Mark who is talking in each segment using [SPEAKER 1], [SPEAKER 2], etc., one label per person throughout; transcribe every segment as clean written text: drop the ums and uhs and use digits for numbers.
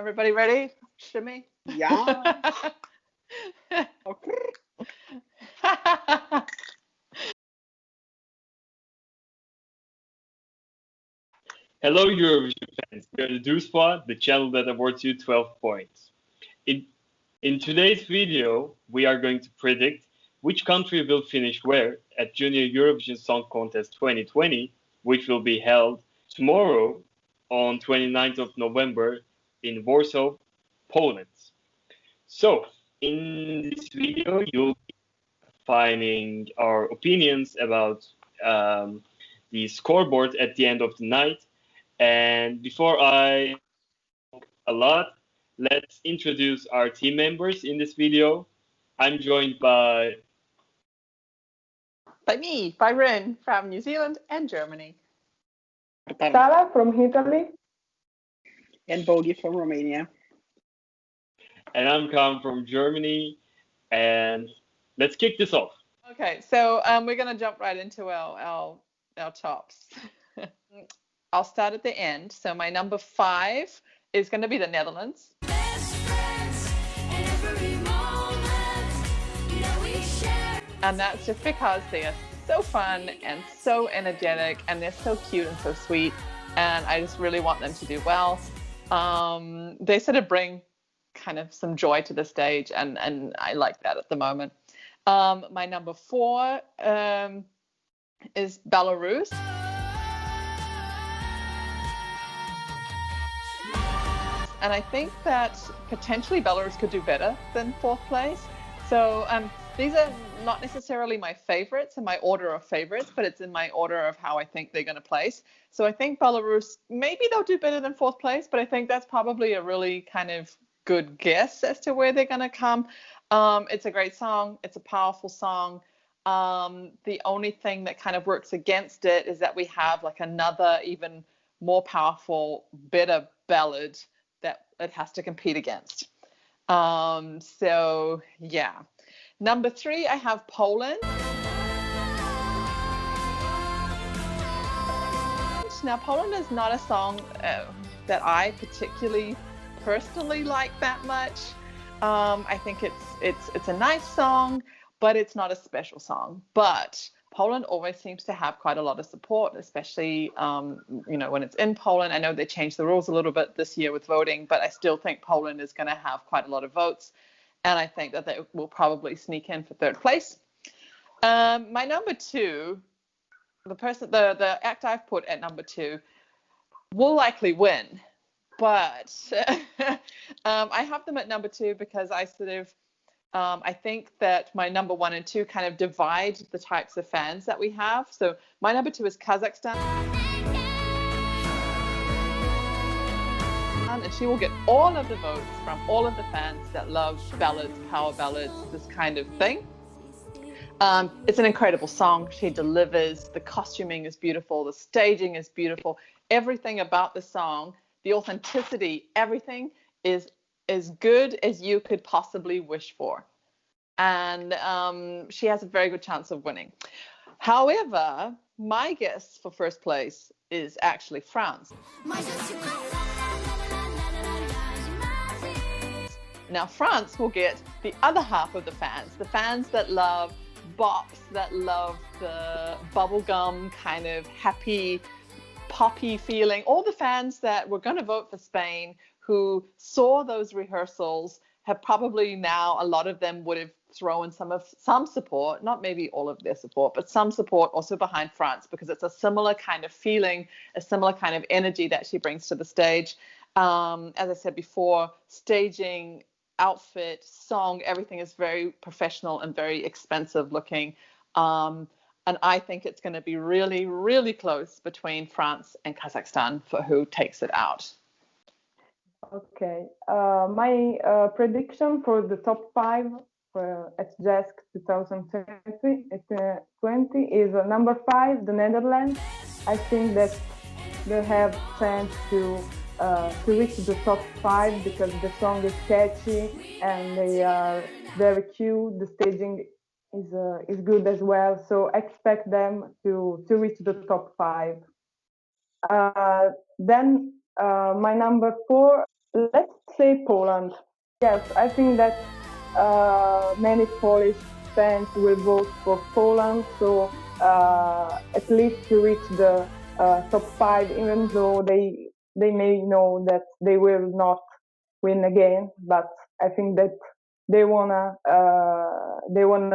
[SPEAKER 1] Everybody ready? Shimmy?
[SPEAKER 2] Yeah. Okay.
[SPEAKER 3] Hello, Eurovision fans. We are the TheDouzePointe, the channel that awards you 12 points. In today's video, we are going to predict which country will finish where at Junior Eurovision Song Contest 2020, which will be held tomorrow on 29th of November in Warsaw, Poland. So, in this video, you'll be finding our opinions about the scoreboard at the end of the night. And before I talk a lot, let's introduce our team members in this video. I'm joined by
[SPEAKER 1] me, Byron from New Zealand and Germany.
[SPEAKER 4] Sara from Italy.
[SPEAKER 2] And Bogi from Romania.
[SPEAKER 3] and I'm Kaan from Germany. And let's kick this off.
[SPEAKER 1] Okay, so we're going to jump right into our tops. I'll start at the end. So my number 5 is going to be the Netherlands. And that's just because they are so fun and so energetic and they're so cute and so sweet. And I just really want them to do well. They sort of bring kind of some joy to the stage, and I like that at the moment. My number 4 is Belarus. And I think that potentially Belarus could do better than 4th place. So these are not necessarily my favorites in my order of favorites, but it's in my order of how I think they're going to place. So I think Belarus, maybe they'll do better than 4th place, but I think that's probably a really kind of good guess as to where they're going to come. It's a great song. It's a powerful song. The only thing that kind of works against it is that we have like another even more powerful, better ballad that it has to compete against. So yeah. Number 3, I have Poland. Now, Poland is not a song that I particularly personally like that much. I think it's a nice song, but it's not a special song. But Poland always seems to have quite a lot of support, especially when it's in Poland. I know they changed the rules a little bit this year with voting, but I still think Poland is going to have quite a lot of votes, and I think that they will probably sneak in for 3rd place. My number 2, the act I've put at number 2 will likely win, but I have them at number 2 because I sort of I think that my number 1 and 2 kind of divide the types of fans that we have. So my number 2 is Kazakhstan. And she will get all of the votes from all of the fans that love ballads, power ballads, this kind of thing. It's an incredible song. She delivers. The costuming is beautiful. The staging is beautiful. Everything about the song, the authenticity, everything is as good as you could possibly wish for. And she has a very good chance of winning. However, my guess for 1st place is actually France. Now, France will get the other half of the fans that love bops, that love the bubblegum kind of happy, poppy feeling. All the fans that were going to vote for Spain, who saw those rehearsals, have probably now, a lot of them would have thrown some support, not maybe all of their support, but some support also behind France, because it's a similar kind of feeling, a similar kind of energy that she brings to the stage. As I said before, staging, outfit, song, everything is very professional and very expensive looking. And I think it's going to be really, really close between France and Kazakhstan for who takes it out.
[SPEAKER 4] Okay, my prediction for the top 5 at JESC 2020 is number 5, the Netherlands. I think that they have chance to reach the top 5 because the song is catchy and they are very cute. The staging is good as well, so expect them to reach the top 5. Then my number 4, let's say Poland. Yes, I think that many Polish fans will vote for Poland, so at least to reach the top five, even though they may know that they will not win again. But I think that they wanna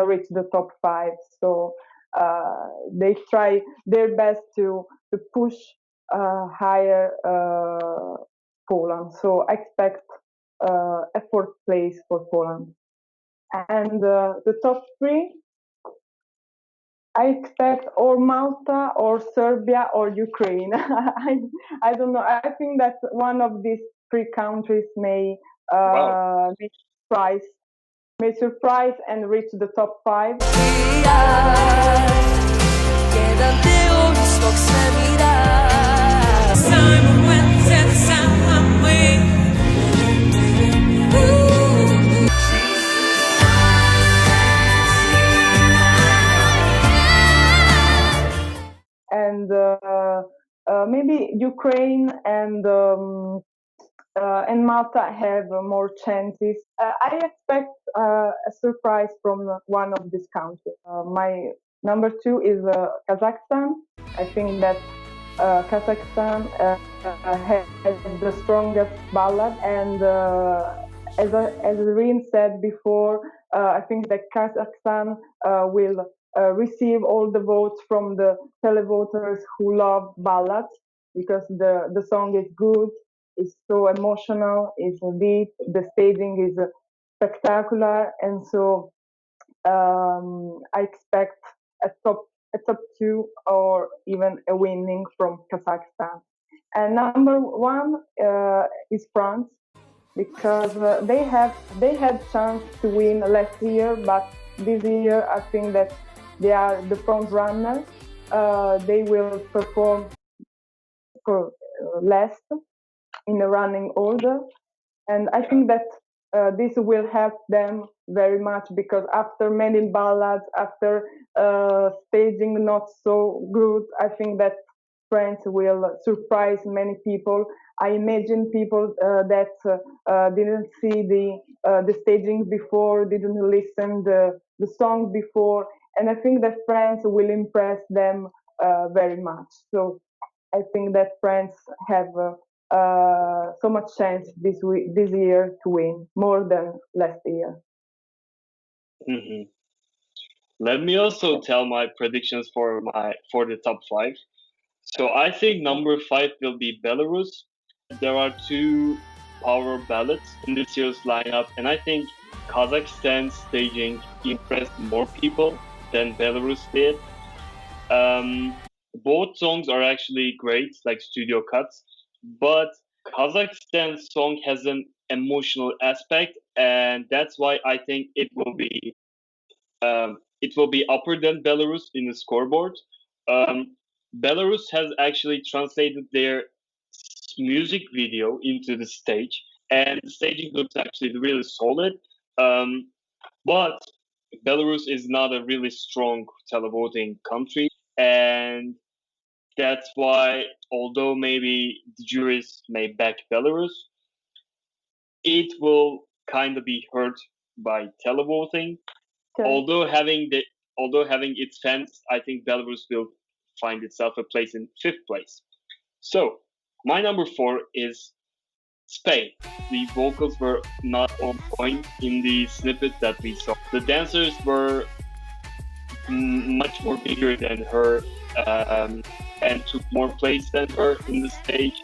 [SPEAKER 4] reach the top five, so they try their best to push higher Poland. So I expect a fourth place for Poland. And the top three, I expect or Malta or Serbia or Ukraine. I don't know. I think that one of these three countries
[SPEAKER 3] Wow.
[SPEAKER 4] may surprise and reach the top five. And maybe Ukraine and Malta have more chances. I expect a surprise from one of these countries. My number two is Kazakhstan. I think that Kazakhstan has the strongest ballad, and as Rin said before, I think that Kazakhstan will receive all the votes from the televoters who love ballads because the song is good, it's so emotional, it's deep, the staging is spectacular, and so I expect a top two or even a winning from Kazakhstan. And number one is France because they had chance to win last year, but this year I think that they are the front runner. They will perform for last in the running order, and I think that this will help them very much because after many ballads, after staging not so good, I think that France will surprise many people. I imagine people that didn't see the staging before, didn't listen the song before, and I think that France will impress them very much. So I think that France have so much chance this year to win more than last year.
[SPEAKER 3] Hmm. Let me also tell my predictions for the top five. So I think number five will be Belarus. There are two power ballads in this year's lineup, and I think Kazakhstan's staging impressed more people than Belarus did. Both songs are actually great, like studio cuts, but Kazakhstan's song has an emotional aspect, and that's why I think it will be upper than Belarus in the scoreboard. Belarus has actually translated their music video into the stage, and the staging looks actually really solid. Um, but Belarus is not a really strong televoting country, and that's why, although maybe the juries may back Belarus, it will kind of be hurt by televoting.
[SPEAKER 4] Okay.
[SPEAKER 3] Although having its fans, I think Belarus will find itself a place in fifth place. So my number four is Spain. The vocals were not on point in the snippet that we saw. The dancers were much more bigger than her and took more place than her in the stage.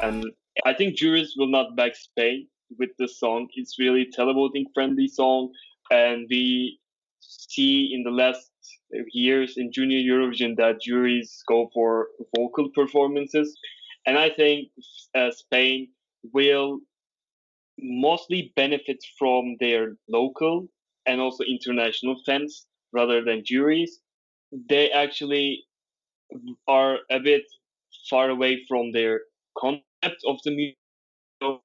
[SPEAKER 3] And I think juries will not back Spain with the song. It's really televoting friendly song, and we see in the last years in Junior Eurovision that juries go for vocal performances, and I think Spain will mostly benefit from their local and also international fans rather than juries. They actually are a bit far away from their concept of the music.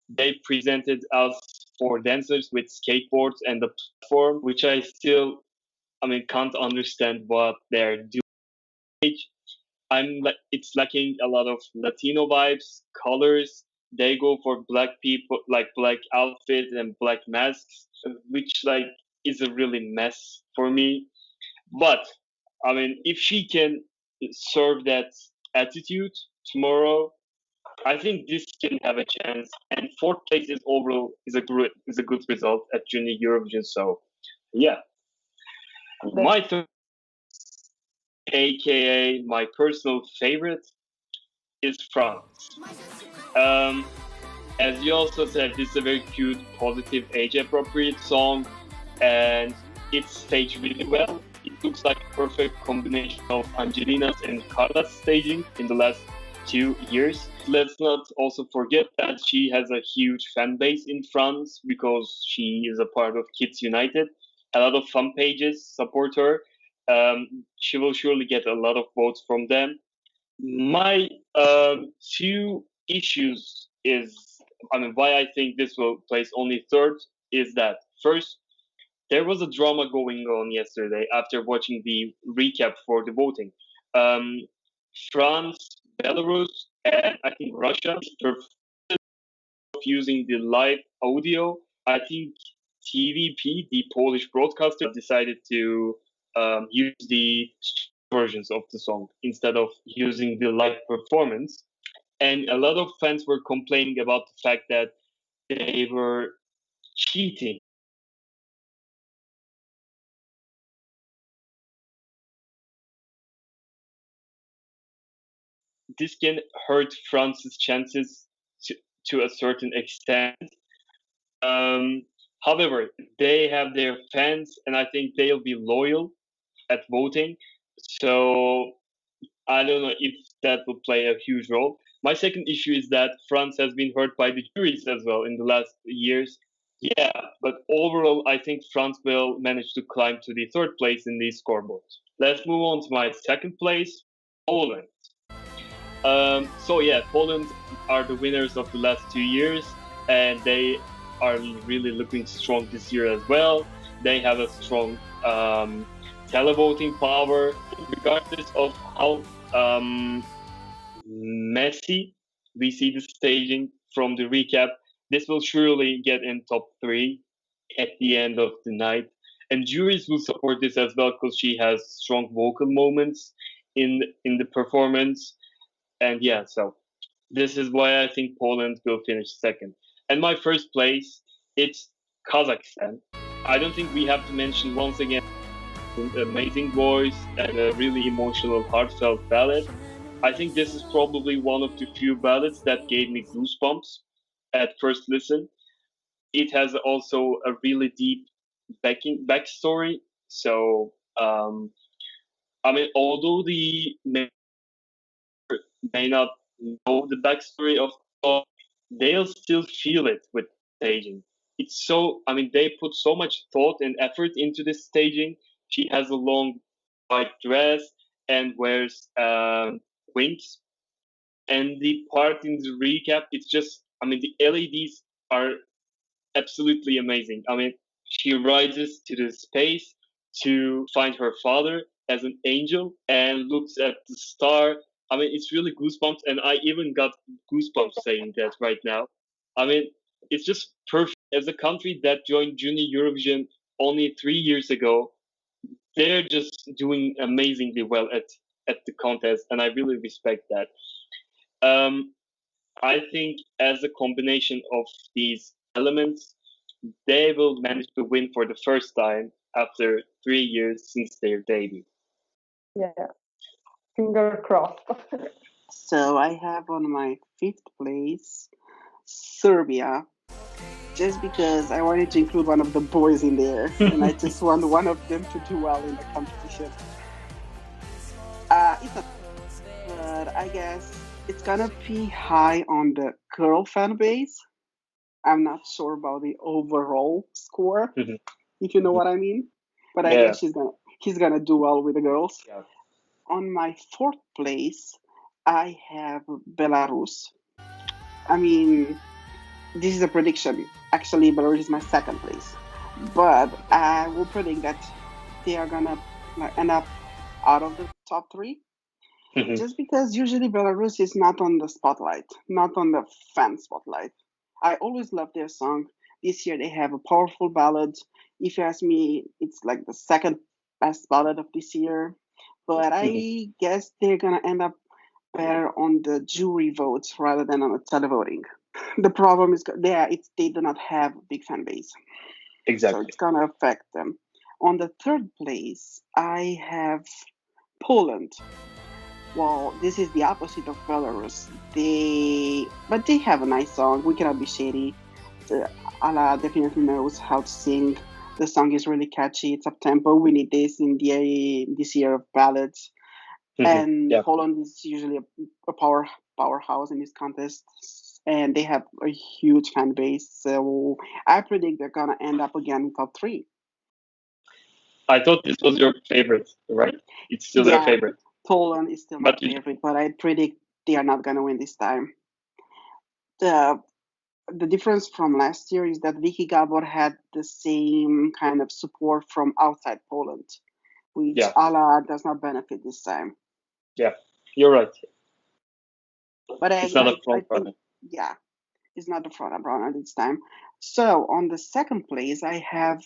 [SPEAKER 3] They presented us for dancers with skateboards and the platform, which can't understand what they're doing. It's lacking a lot of Latino vibes, colors, they go for black people, like black outfits and black masks, which like is a really mess for me. But I mean, if she can serve that attitude tomorrow, I think this can have a chance. And fourth place is overall is a good result at Junior Eurovision. So yeah, my third, aka my personal favorite, is France. Um, as you also said, this is a very cute, positive, age-appropriate song, and it's staged really well. It looks like a perfect combination of Angelina's and Carla's staging in the last 2 years. Let's not also forget that she has a huge fan base in France because she is a part of Kids United. A lot of fan pages support her. She will surely get a lot of votes from them. My two issues is, I mean, why I think this will place only third is that first, there was a drama going on yesterday after watching the recap for the voting. Um, France, Belarus, and I think Russia were using the live audio. I think TVP, the Polish broadcaster, decided to use the versions of the song instead of using the live performance. And a lot of fans were complaining about the fact that they were cheating. This can hurt France's chances to a certain extent. Um, However, they have their fans, and I think they'll be loyal at voting. So I don't know if that will play a huge role. My second issue is that France has been hurt by the juries as well in the last years. Yeah, but overall, I think France will manage to climb to the third place in the scoreboard. Let's move on to my second place, Poland. So yeah, Poland are the winners of the last 2 years, and they are really looking strong this year as well. They have a strong televoting power, regardless of how messy we see the staging from the recap. This will surely get in top three at the end of the night. And juries will support this as well because she has strong vocal moments in the performance. And yeah, so this is why I think Poland will finish second. And my first place, it's Kazakhstan. I don't think we have to mention once again an amazing voice and a really emotional, heartfelt ballad. I think this is probably one of the few ballads that gave me goosebumps at first listen. It has also a really deep backstory. So I mean, although the may not know the backstory of the song, they'll still feel it with staging. It's so, I mean, they put so much thought and effort into this staging. She has a long white dress and wears wings. And the part in the recap, it's just, I mean, the LEDs are absolutely amazing. I mean, she rises to the space to find her father as an angel and looks at the star. I mean, it's really goosebumps, and I even got goosebumps saying that right now. I mean, it's just perfect. As a country that joined Junior Eurovision only 3 years ago, they're just doing amazingly well at the contest, and I really respect that. Um, I think as a combination of these elements, they will manage to win for the first time after 3 years since their debut.
[SPEAKER 4] Yeah, finger crossed.
[SPEAKER 2] So I have on my fifth place Serbia, just because I wanted to include one of the boys in there, and I just want one of them to do well in the competition. It's not, but I guess it's gonna be high on the girl fan base. I'm not sure about the overall score,
[SPEAKER 3] Mhm.
[SPEAKER 2] if you know what I mean. But I
[SPEAKER 3] Yeah.
[SPEAKER 2] guess he's gonna do well with the girls.
[SPEAKER 3] Yeah.
[SPEAKER 2] On my fourth place, I have Belarus. I mean, this is a prediction. Actually, Belarus is my second place, but I will predict that they are gonna end up out of the top three. Just because usually Belarus is not on the spotlight, not on the fan spotlight. I always love their song. This year they have a powerful ballad. If you ask me, it's like the second best ballad of this year. But I guess they're gonna end up better on the jury votes rather than on the televoting. The problem is they do not have a big fan base, so
[SPEAKER 3] Exactly.
[SPEAKER 2] it's gonna affect them. On the third place, I have Poland. Well, this is the opposite of Belarus. But they have a nice song. We cannot be shady. Ala definitely knows how to sing. The song is really catchy. It's up tempo. We need this in this year of ballads. And
[SPEAKER 3] Yeah.
[SPEAKER 2] Poland is usually a powerhouse in this contest, and they have a huge fan base. So I predict they're gonna end up again in top three.
[SPEAKER 3] I thought this was your favorite, right? It's still their
[SPEAKER 2] Yeah,
[SPEAKER 3] favorite.
[SPEAKER 2] Poland is still my
[SPEAKER 3] But
[SPEAKER 2] favorite, but I predict they are not gonna win this time. The the difference from last year is that Vicky Gabor had the same kind of support from outside Poland, which
[SPEAKER 3] yeah,
[SPEAKER 2] Ala does not benefit this time.
[SPEAKER 3] yeah, you're right.
[SPEAKER 2] But
[SPEAKER 3] It's not a
[SPEAKER 2] I
[SPEAKER 3] front
[SPEAKER 2] think,
[SPEAKER 3] runner.
[SPEAKER 2] yeah, it's not the front runner this time. So on the second place, I have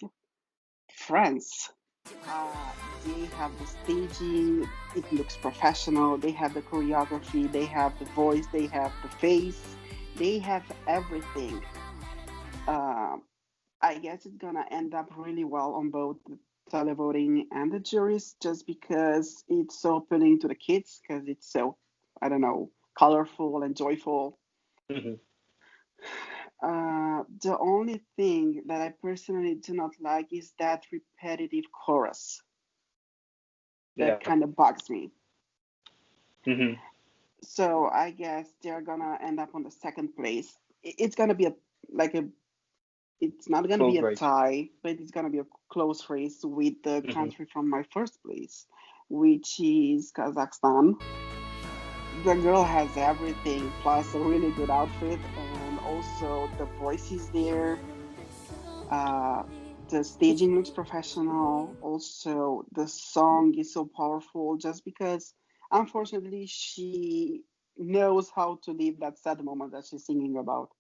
[SPEAKER 2] France. Uh, they have the staging, it looks professional. They have the choreography, they have the voice, they have the face, they have everything. Um, I guess it's gonna end up really well on both the televoting and the juries, just because it's so appealing to the kids, because it's so, I don't know, colorful and joyful.
[SPEAKER 3] Hmm.
[SPEAKER 2] The only thing that I personally do not like is that repetitive chorus.
[SPEAKER 3] Yeah.
[SPEAKER 2] That kind of bugs me.
[SPEAKER 3] Hmm.
[SPEAKER 2] So I guess they're gonna end up on the second place. It's gonna be like a it's not going to be
[SPEAKER 3] Close
[SPEAKER 2] a
[SPEAKER 3] race.
[SPEAKER 2] tie, but it's going to be a close race with the
[SPEAKER 3] Hmm.
[SPEAKER 2] country from my first place, which is Kazakhstan. The girl has everything, plus a really good outfit, and also the voice is there. Uh, the staging looks professional. Also, the song is so powerful just because, unfortunately, she knows how to live that sad moment that she's singing about.